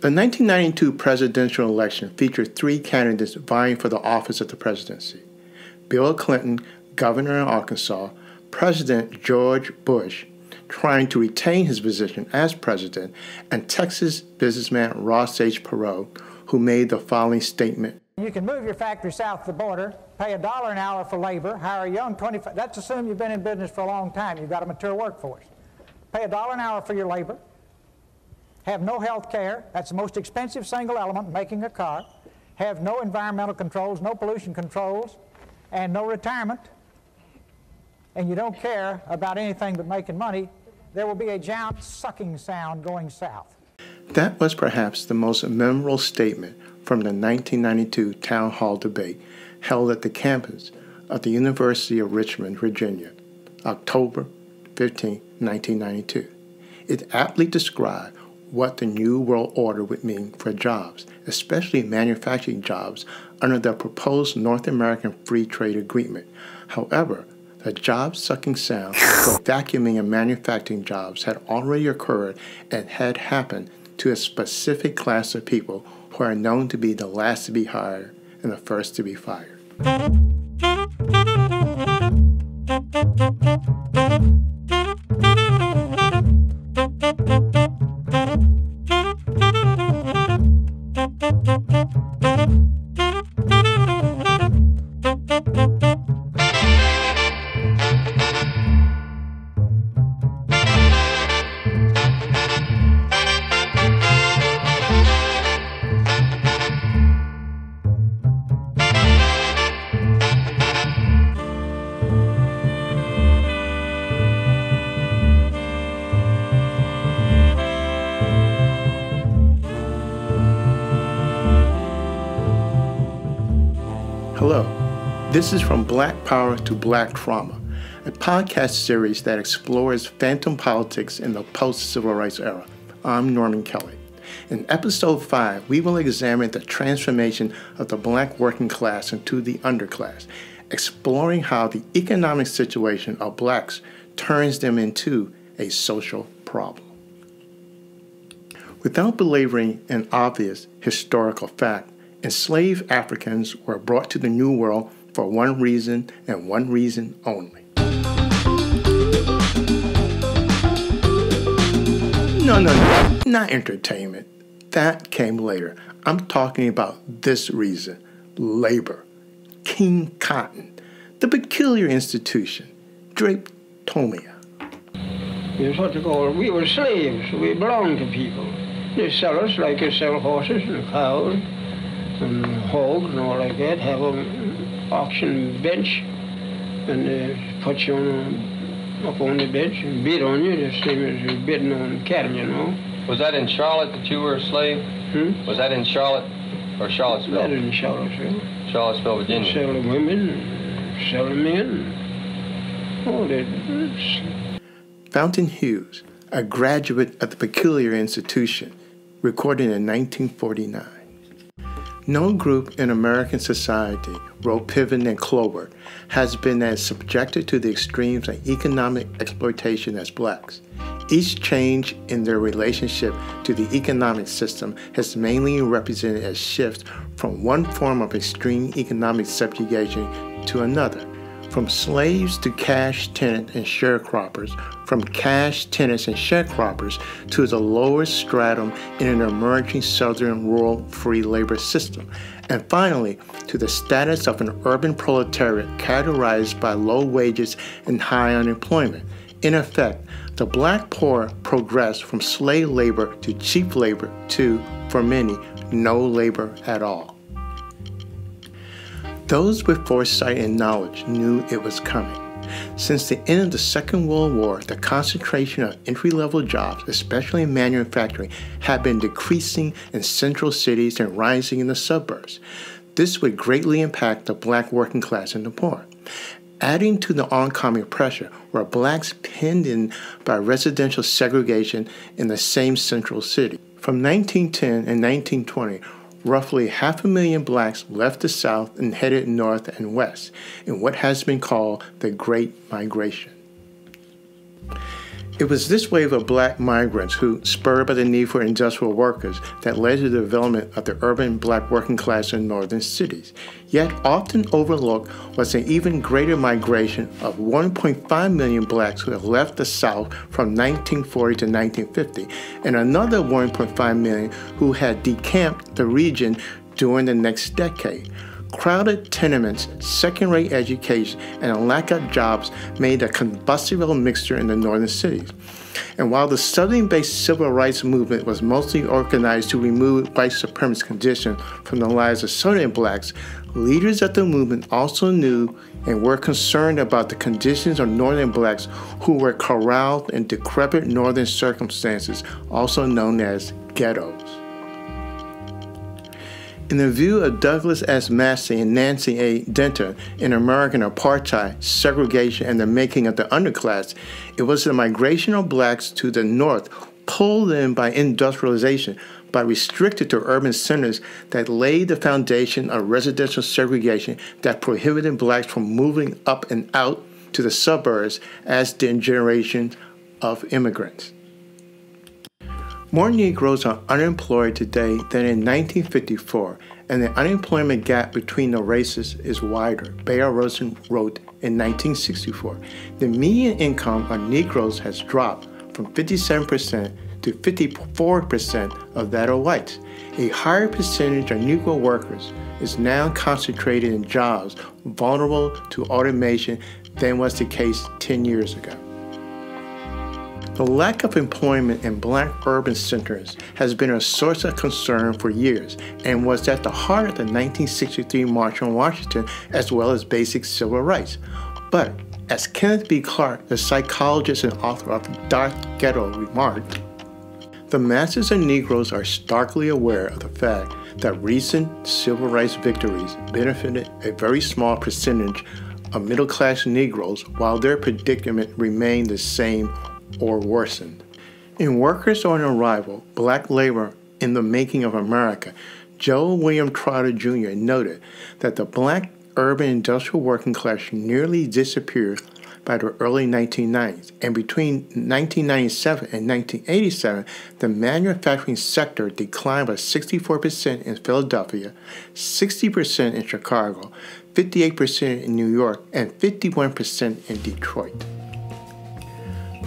The 1992 presidential election featured three candidates vying for the office of the presidency: Bill Clinton, governor in Arkansas, President George Bush, trying to retain his position as president, and Texas businessman Ross H. Perot, who made the following statement. You can move your factory south of the border, pay $1 an hour for labor, hire a young 25, that's assuming you've been in business for a long time, you've got a mature workforce. Pay $1 an hour for your labor, have no health care, that's the most expensive single element in making a car, have no environmental controls, no pollution controls, and no retirement, and you don't care about anything but making money, there will be a giant sucking sound going south. That was perhaps the most memorable statement from the 1992 town hall debate held at the campus of the University of Richmond, Virginia, October 15, 1992. It aptly described what the New World Order would mean for jobs, especially manufacturing jobs under the proposed North American Free Trade Agreement. However, the job-sucking sound for vacuuming and manufacturing jobs had already occurred and had happened to a specific class of people who are known to be the last to be hired and the first to be fired. Hello, this is From Black Power to Black Trauma, a podcast series that explores phantom politics in the post-civil rights era. I'm Norman Kelly. In episode 5, we will examine the transformation of the black working class into the underclass, exploring how the economic situation of blacks turns them into a social problem. Without belaboring an obvious historical fact, enslaved Africans were brought to the New World for one reason and one reason only. No, not entertainment. That came later. I'm talking about this reason: labor. King Cotton, the peculiar institution, drapetomia. It's what they call, we were slaves, we belonged to people. They sell us like they sell horses and cows and hogs and all like that, have an auction bench, and they put you up on the bench and bid on you, the same as you're bidding on cattle, you know. Was that in Charlotte that you were a slave? Was that in Charlotte or Charlottesville? That in Charlottesville. Charlottesville, Virginia. Sell the women, sell the men, all that. Fountain Hughes, a graduate of the peculiar institution, recorded in 1949. No group in American society, wrote Piven and Clover, has been as subjected to the extremes of economic exploitation as blacks. Each change in their relationship to the economic system has mainly represented a shift from one form of extreme economic subjugation to another, from slaves to cash tenants and sharecroppers, from cash tenants and sharecroppers to the lowest stratum in an emerging southern rural free labor system, and finally to the status of an urban proletariat characterized by low wages and high unemployment. In effect, the black poor progressed from slave labor to cheap labor to, for many, no labor at all. Those with foresight and knowledge knew it was coming. Since the end of the Second World War, the concentration of entry-level jobs, especially in manufacturing, had been decreasing in central cities and rising in the suburbs. This would greatly impact the black working class and the poor. Adding to the oncoming pressure were blacks penned in by residential segregation in the same central city. From 1910 and 1920, roughly 500,000 blacks left the South and headed north and west in what has been called the Great Migration. It was this wave of black migrants who, spurred by the need for industrial workers, that led to the development of the urban black working class in northern cities. Yet often overlooked was an even greater migration of 1.5 million blacks who had left the South from 1940 to 1950, and another 1.5 million who had decamped the region during the next decade. Crowded tenements, second-rate education, and a lack of jobs made a combustible mixture in the northern cities. And while the southern-based civil rights movement was mostly organized to remove white supremacist conditions from the lives of southern blacks, leaders of the movement also knew and were concerned about the conditions of northern blacks who were corralled in decrepit northern circumstances, also known as ghettos. In the view of Douglas S. Massey and Nancy A. Denter in American Apartheid, Segregation, and the Making of the Underclass, it was the migration of blacks to the north, pulled in by industrialization, but restricted to urban centers, that laid the foundation of residential segregation that prohibited blacks from moving up and out to the suburbs, as did generations of immigrants. More Negroes are unemployed today than in 1954, and the unemployment gap between the races is wider, Bayard Rustin wrote in 1964. The median income of Negroes has dropped from 57% to 54% of that of whites. A higher percentage of Negro workers is now concentrated in jobs vulnerable to automation than was the case 10 years ago. The lack of employment in black urban centers has been a source of concern for years and was at the heart of the 1963 March on Washington, as well as basic civil rights. But as Kenneth B. Clark, the psychologist and author of Dark Ghetto, remarked, the masses of Negroes are starkly aware of the fact that recent civil rights victories benefited a very small percentage of middle-class Negroes, while their predicament remained the same or worsened. In Workers on Arrival, Black Labor in the Making of America, Joe William Trotter Jr. noted that the black urban industrial working class nearly disappeared by the early 1990s, and between 1997 and 1987, the manufacturing sector declined by 64% in Philadelphia, 60% in Chicago, 58% in New York, and 51% in Detroit.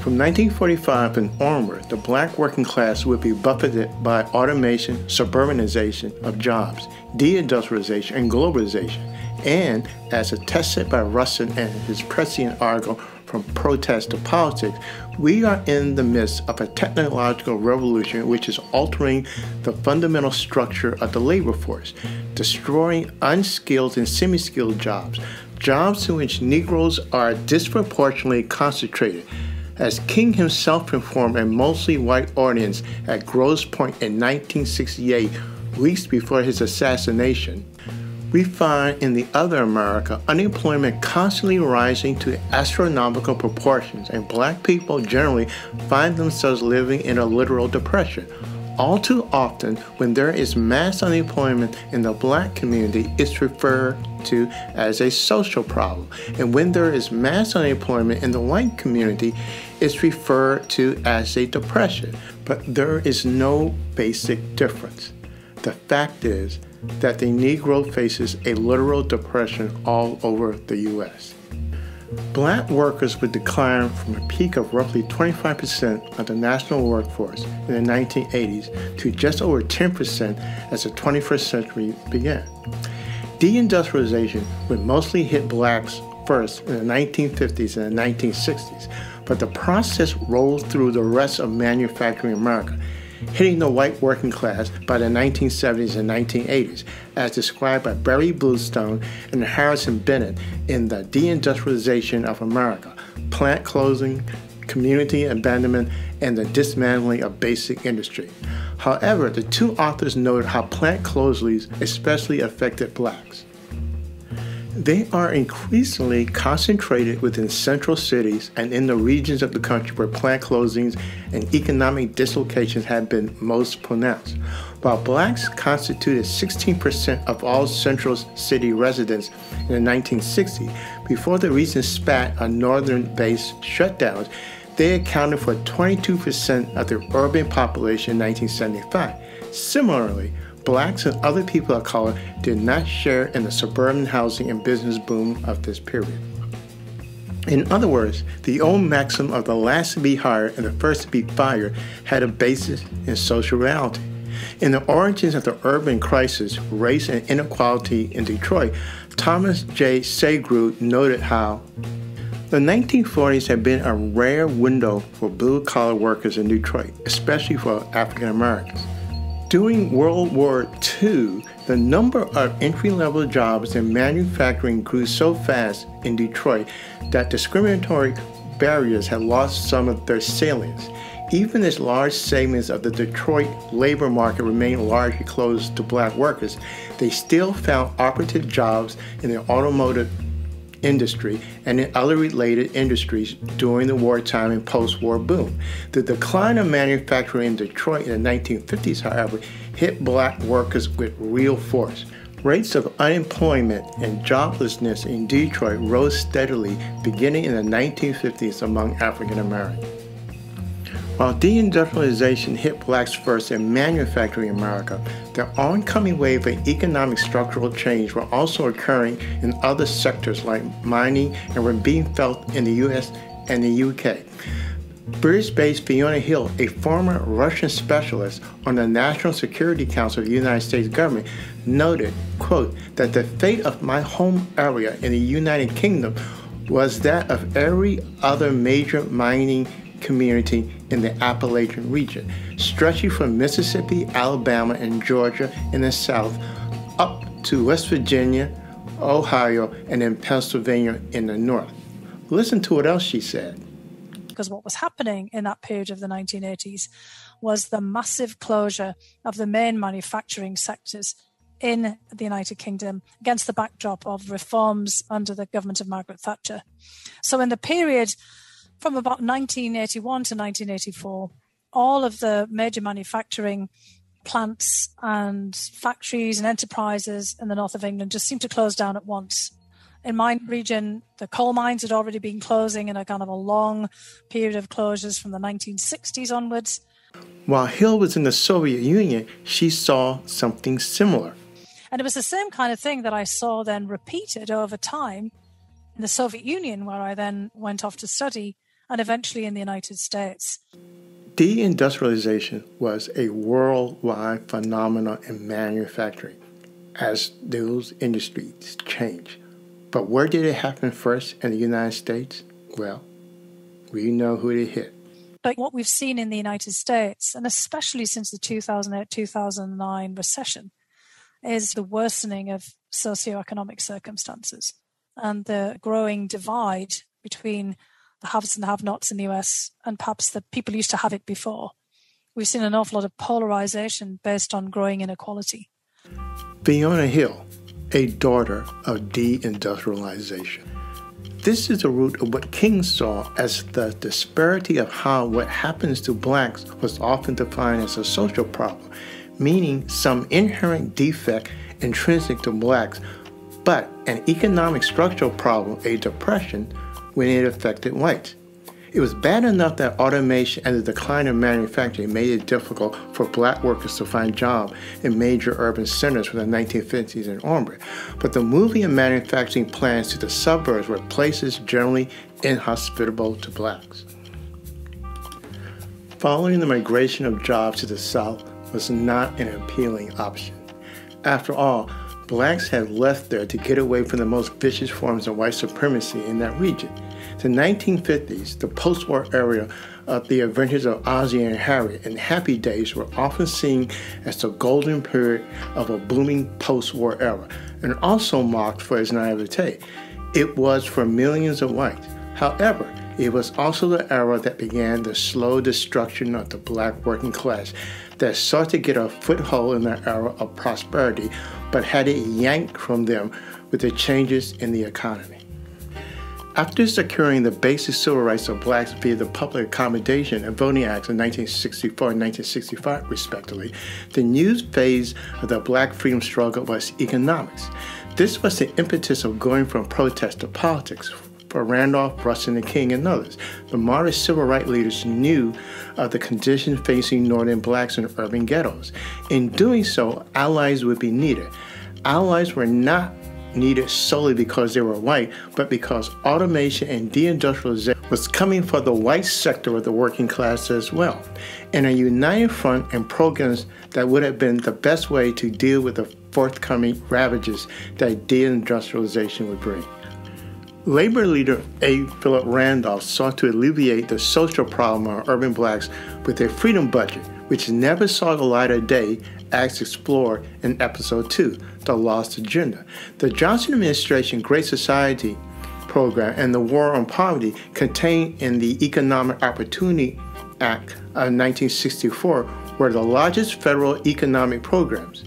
From 1945 and onward, the black working class would be buffeted by automation, suburbanization of jobs, deindustrialization, and globalization. And, as attested by Rustin and his prescient article From Protest to Politics, we are in the midst of a technological revolution which is altering the fundamental structure of the labor force, destroying unskilled and semi-skilled jobs, jobs in which Negroes are disproportionately concentrated. As King himself performed a mostly white audience at Grosse Pointe in 1968, weeks before his assassination, we find in the other America unemployment constantly rising to astronomical proportions, and black people generally find themselves living in a literal depression. All too often, when there is mass unemployment in the black community, it's referred to as a social problem. And when there is mass unemployment in the white community, it's referred to as a depression. But there is no basic difference. The fact is that the Negro faces a literal depression all over the U.S. Black workers would decline from a peak of roughly 25% of the national workforce in the 1980s to just over 10% as the 21st century began. Deindustrialization would mostly hit blacks first in the 1950s and the 1960s, but the process rolled through the rest of manufacturing America, hitting the white working class by the 1970s and 1980s, as described by Barry Bluestone and Harrison Bennett in The Deindustrialization of America, Plant Closing, Community Abandonment, and the Dismantling of Basic Industry. However, the two authors noted how plant closings especially affected blacks. They are increasingly concentrated within central cities and in the regions of the country where plant closings and economic dislocations have been most pronounced. While blacks constituted 16% of all central city residents in the 1960s, before the recent spat of northern-based shutdowns, They accounted for 22% of the urban population in 1975. Similarly, blacks and other people of color did not share in the suburban housing and business boom of this period. In other words, the old maxim of the last to be hired and the first to be fired had a basis in social reality. In the origins of the urban crisis, race and inequality in Detroit, Thomas J. Segru noted how the 1940s had been a rare window for blue-collar workers in Detroit, especially for African Americans. During World War II, the number of entry-level jobs in manufacturing grew so fast in Detroit that discriminatory barriers had lost some of their salience. Even as large segments of the Detroit labor market remained largely closed to black workers, they still found operative jobs in the automotive industry and in other related industries during the wartime and post-war boom. The decline of manufacturing in Detroit in the 1950s, however, hit black workers with real force. Rates of unemployment and joblessness in Detroit rose steadily beginning in the 1950s among African Americans. While deindustrialization hit blacks first in manufacturing America, the oncoming wave of economic structural change were also occurring in other sectors like mining and were being felt in the U.S. and the U.K. British-based Fiona Hill, a former Russian specialist on the National Security Council of the United States government, noted, quote, that the fate of my home area in the United Kingdom was that of every other major mining community in the Appalachian region, stretching from Mississippi, Alabama, and Georgia in the south up to West Virginia, Ohio, and then Pennsylvania in the north. Listen to what else she said. Because what was happening in that period of the 1980s was the massive closure of the main manufacturing sectors in the United Kingdom against the backdrop of reforms under the government of Margaret Thatcher. So in the period from about 1981 to 1984, all of the major manufacturing plants and factories and enterprises in the north of England just seemed to close down at once. In my region, the coal mines had already been closing in a kind of a long period of closures from the 1960s onwards. While Hill was in the Soviet Union, she saw something similar. And it was the same kind of thing that I saw then repeated over time in the Soviet Union, where I then went off to study, and eventually in the United States. Deindustrialization was a worldwide phenomenon in manufacturing as those industries changed. But where did it happen first in the United States? Well, we know who it hit. But what we've seen in the United States, and especially since the 2008-2009 recession, is the worsening of socioeconomic circumstances and the growing divide between the haves and the have-nots in the US and perhaps the people used to have it before. We've seen an awful lot of polarization based on growing inequality. Fiona Hill, a daughter of deindustrialization. This is the root of what King saw as the disparity of how what happens to blacks was often defined as a social problem, meaning some inherent defect intrinsic to blacks, but an economic structural problem, a depression, when it affected whites. It was bad enough that automation and the decline of manufacturing made it difficult for black workers to find jobs in major urban centers from the 1950s and onward. But the moving of manufacturing plants to the suburbs were places generally inhospitable to blacks. Following the migration of jobs to the South was not an appealing option. After all, blacks had left there to get away from the most vicious forms of white supremacy in that region. The 1950s, the post-war era of the adventures of Ozzie and Harriet and Happy Days were often seen as the golden period of a booming post-war era, and also mocked for its naivete. It was for millions of whites. However, it was also the era that began the slow destruction of the black working class that sought to get a foothold in the era of prosperity, but had it yanked from them with the changes in the economy. After securing the basic civil rights of blacks via the Public Accommodation and Voting Acts of 1964 and 1965, respectively, the new phase of the black freedom struggle was economics. This was the impetus of going from protest to politics. for Randolph, Rustin, and King, and others. The modern civil rights leaders knew of the conditions facing northern blacks in urban ghettos. In doing so, allies would be needed. Allies were not needed solely because they were white, but because automation and deindustrialization was coming for the white sector of the working class as well. And a united front and programs that would have been the best way to deal with the forthcoming ravages that deindustrialization would bring. Labor leader A. Philip Randolph sought to alleviate the social problem of urban blacks with a freedom budget, which never saw the light of day, as explored in Episode 2, The Lost Agenda. The Johnson administration Great Society program and the War on Poverty contained in the Economic Opportunity Act of 1964 were the largest federal economic programs.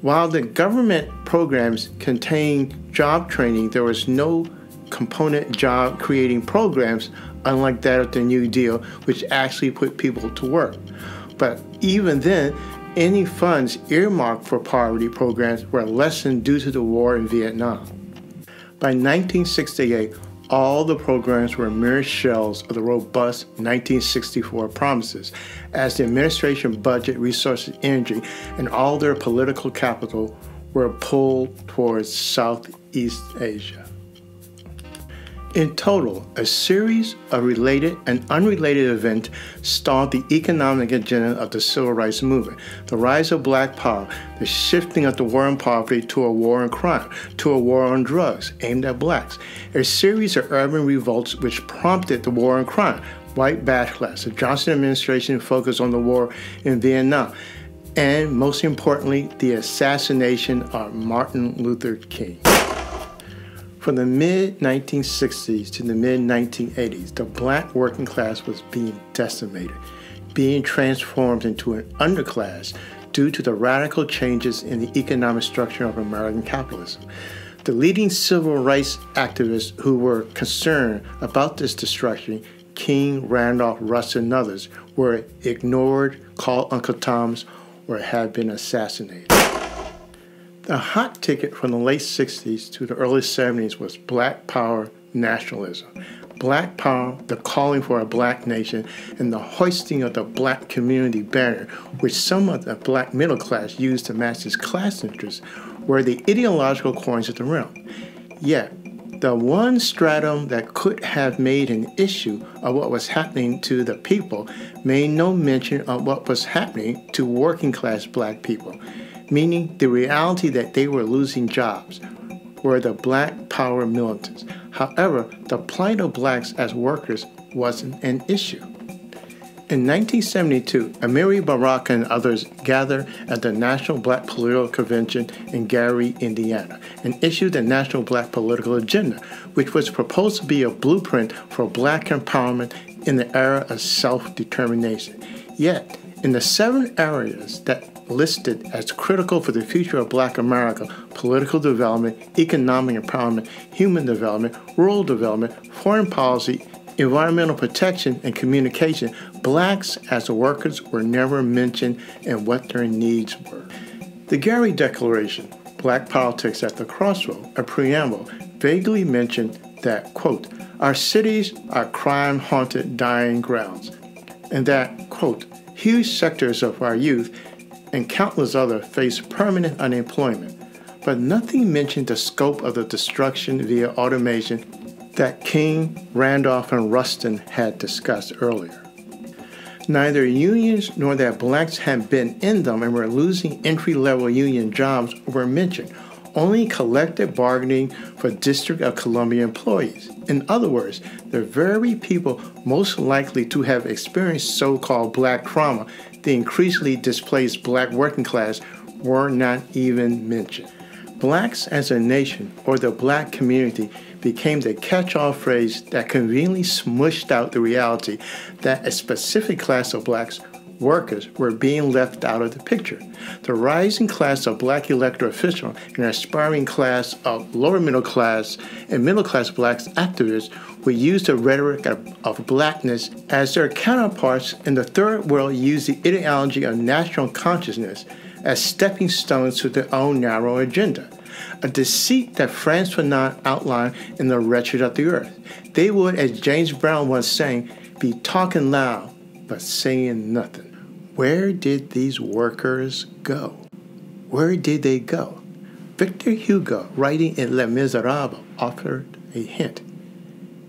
While the government programs contained job training, there was no component job creating programs, unlike that of the New Deal, which actually put people to work. But even then, any funds earmarked for poverty programs were lessened due to the war in Vietnam. By 1968, all the programs were mere shells of the robust 1964 promises, as the administration budget, resources, energy, and all their political capital were pulled towards Southeast Asia. In total, a series of related and unrelated events stalled the economic agenda of the civil rights movement: the rise of black power, the shifting of the war on poverty to a war on crime, to a war on drugs aimed at blacks, a series of urban revolts which prompted the war on crime, white backlash, the Johnson administration focused on the war in Vietnam, and most importantly, the assassination of Martin Luther King. From the mid-1960s to the mid-1980s, the black working class was being decimated, being transformed into an underclass due to the radical changes in the economic structure of American capitalism. The leading civil rights activists who were concerned about this destruction, King, Randolph, Rustin, and others, were ignored, called Uncle Toms, or had been assassinated. The hot ticket from the late 60s to the early 70s was Black Power nationalism. Black Power, the calling for a black nation, and the hoisting of the black community banner, which some of the black middle class used to match its class interests, were the ideological coins of the realm. Yet, the one stratum that could have made an issue of what was happening to the people made no mention of what was happening to working class black people, meaning the reality that they were losing jobs, were the Black Power militants. However, the plight of blacks as workers wasn't an issue. In 1972, Amiri Baraka and others gathered at the National Black Political Convention in Gary, Indiana, and issued the National Black Political Agenda, which was proposed to be a blueprint for black empowerment in the era of self-determination. Yet, in the 7 areas that listed as critical for the future of Black America: political development, economic empowerment, human development, rural development, foreign policy, environmental protection, and communication, blacks as workers were never mentioned and what their needs were. The Gary Declaration, Black Politics at the Crossroad, a preamble, vaguely mentioned that, quote, our cities are crime-haunted dying grounds, and that, quote, huge sectors of our youth and countless others face permanent unemployment, but nothing mentioned the scope of the destruction via automation that King, Randolph, and Rustin had discussed earlier. Neither unions nor that blacks had been in them and were losing entry-level union jobs were mentioned, only collective bargaining for District of Columbia employees. In other words, the very people most likely to have experienced so-called black trauma, the increasingly displaced black working class, were not even mentioned. Blacks as a nation, or the black community, became the catch-all phrase that conveniently smushed out the reality that a specific class of blacks, workers, were being left out of the picture. The rising class of black elected officials and aspiring class of lower middle class and middle class blacks activists would use the rhetoric of blackness as their counterparts in the third world use the ideology of national consciousness as stepping stones to their own narrow agenda. a deceit that France would not outline in The Wretched of the Earth. They would, as James Brown once sang, be talking loud, but saying nothing. Where did these workers go? Where did they go? Victor Hugo, writing in Les Miserables, offered a hint.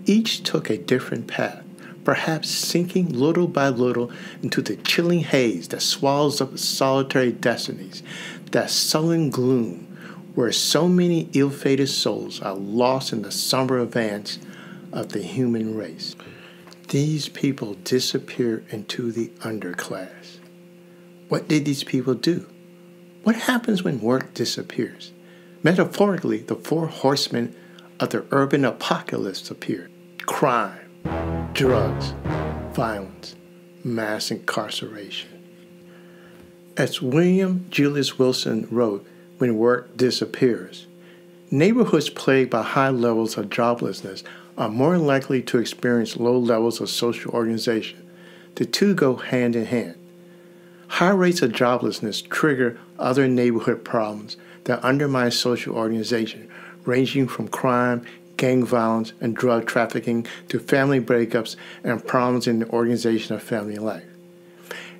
Each took a different path, perhaps sinking little by little into the chilling haze that swallows up solitary destinies, that sullen gloom where so many ill-fated souls are lost in the somber advance of the human race. These people disappear into the underclass. What did these people do? What happens when work disappears? Metaphorically, the four horsemen of the urban apocalypse appear. Crime, drugs, violence, mass incarceration. As William Julius Wilson wrote, when work disappears, neighborhoods plagued by high levels of joblessness are more likely to experience low levels of social organization. The two go hand in hand. High rates of joblessness trigger other neighborhood problems that undermine social organization, ranging from crime, gang violence, and drug trafficking to family breakups and problems in the organization of family life.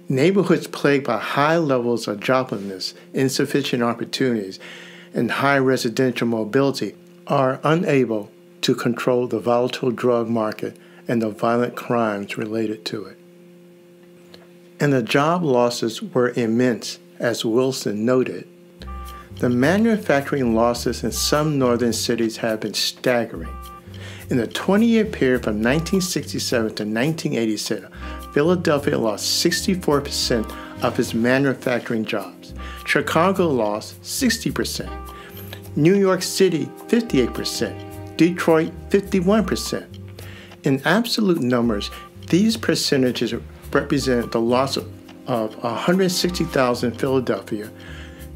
Neighborhoods plagued by high levels of joblessness, insufficient opportunities, and high residential mobility are unable to control the volatile drug market and the violent crimes related to it. And the job losses were immense, as Wilson noted. The manufacturing losses in some northern cities have been staggering. In the 20-year period from 1967 to 1987, Philadelphia lost 64% of its manufacturing jobs. Chicago lost 60%. New York City, 58%. Detroit, 51%. In absolute numbers, these percentages represent the loss of 160,000 in Philadelphia,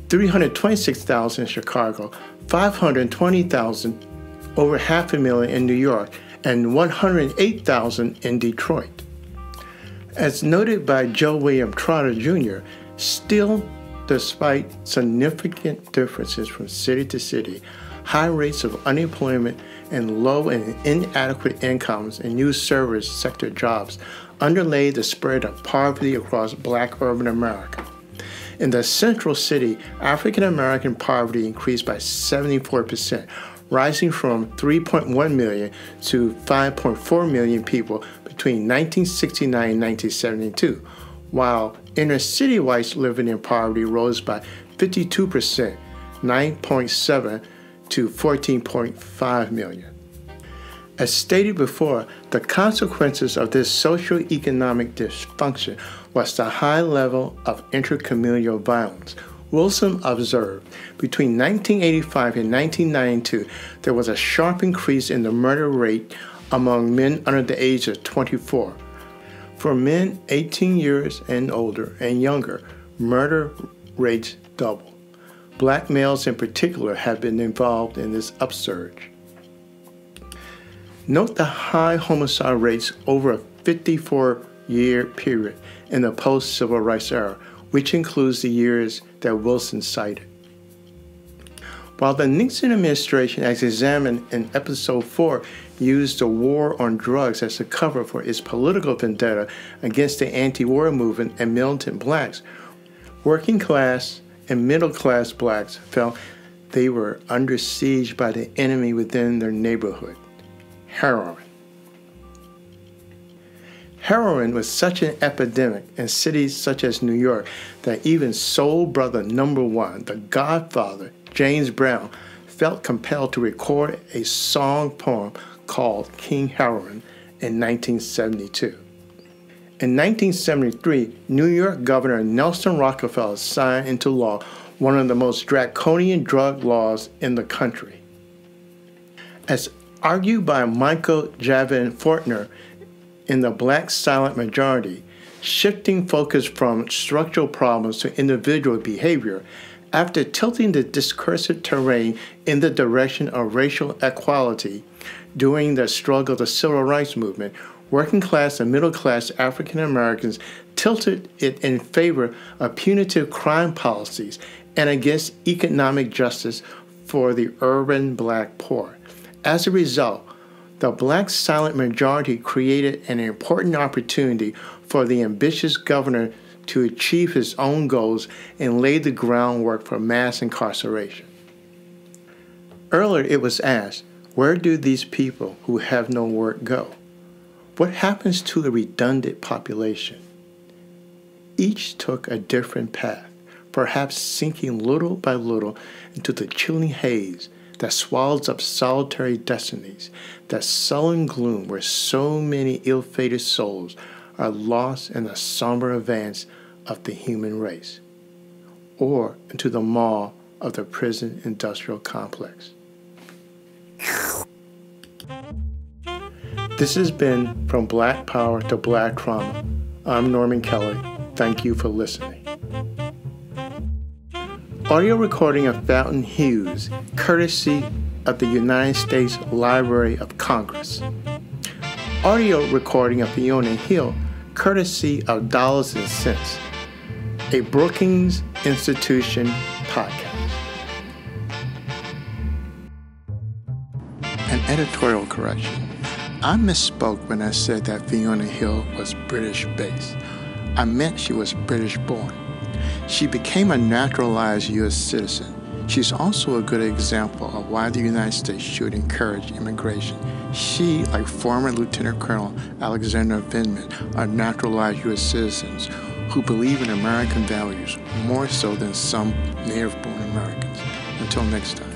326,000 in Chicago, 520,000, over 500,000 in New York, and 108,000 in Detroit. As noted by Joe William Trotter Jr., still, despite significant differences from city to city, high rates of unemployment and low and inadequate incomes in new service sector jobs underlay the spread of poverty across Black urban America. In the central city, African American poverty increased by 74%, rising from 3.1 million to 5.4 million people between 1969 and 1972, while inner city whites living in poverty rose by 52%, 9.7 to 14.5 million. As stated before, the consequences of this socio-economic dysfunction was the high level of intercommunal violence. Wilson observed, between 1985 and 1992, there was a sharp increase in the murder rate among men under the age of 24. For men 18 years and older and younger, murder rates doubled. Black males in particular have been involved in this upsurge. Note the high homicide rates over a 54-year period in the post-civil rights era, which includes the years that Wilson cited. While the Nixon administration, as examined in episode 4, used the war on drugs as a cover for its political vendetta against the anti-war movement and militant blacks, working class and middle class blacks felt they were under siege by the enemy within their neighborhood. Heroin. Heroin was such an epidemic in cities such as New York that even soul brother number one, the Godfather, James Brown, felt compelled to record a song poem called King Heroin in 1972. In 1973, New York Governor Nelson Rockefeller signed into law one of the most draconian drug laws in the country. As argued by Michael Javin Fortner in The Black Silent Majority, shifting focus from structural problems to individual behavior, after tilting the discursive terrain in the direction of racial equality during the struggle of the civil rights movement, working class and middle class African Americans tilted it in favor of punitive crime policies and against economic justice for the urban black poor. As a result, the black silent majority created an important opportunity for the ambitious governor to achieve his own goals and lay the groundwork for mass incarceration. Earlier it was asked, where do these people who have no work go? What happens to a redundant population? Each took a different path, perhaps sinking little by little into the chilling haze that swallows up solitary destinies, that sullen gloom where so many ill-fated souls are lost in the somber advance of the human race, or into the maw of the prison industrial complex. This has been From Black Power to Black Trauma. I'm Norman Kelly. Thank you for listening. Audio recording of Fountain Hughes, courtesy of the United States Library of Congress. Audio recording of Fiona Hill, courtesy of Dollars and Cents, a Brookings Institution podcast. An editorial correction. I misspoke when I said that Fiona Hill was British-based. I meant she was British-born. She became a naturalized U.S. citizen. She's also a good example of why the United States should encourage immigration. She, like former Lieutenant Colonel Alexander Vindman, are naturalized U.S. citizens who believe in American values more so than some native-born Americans. Until next time.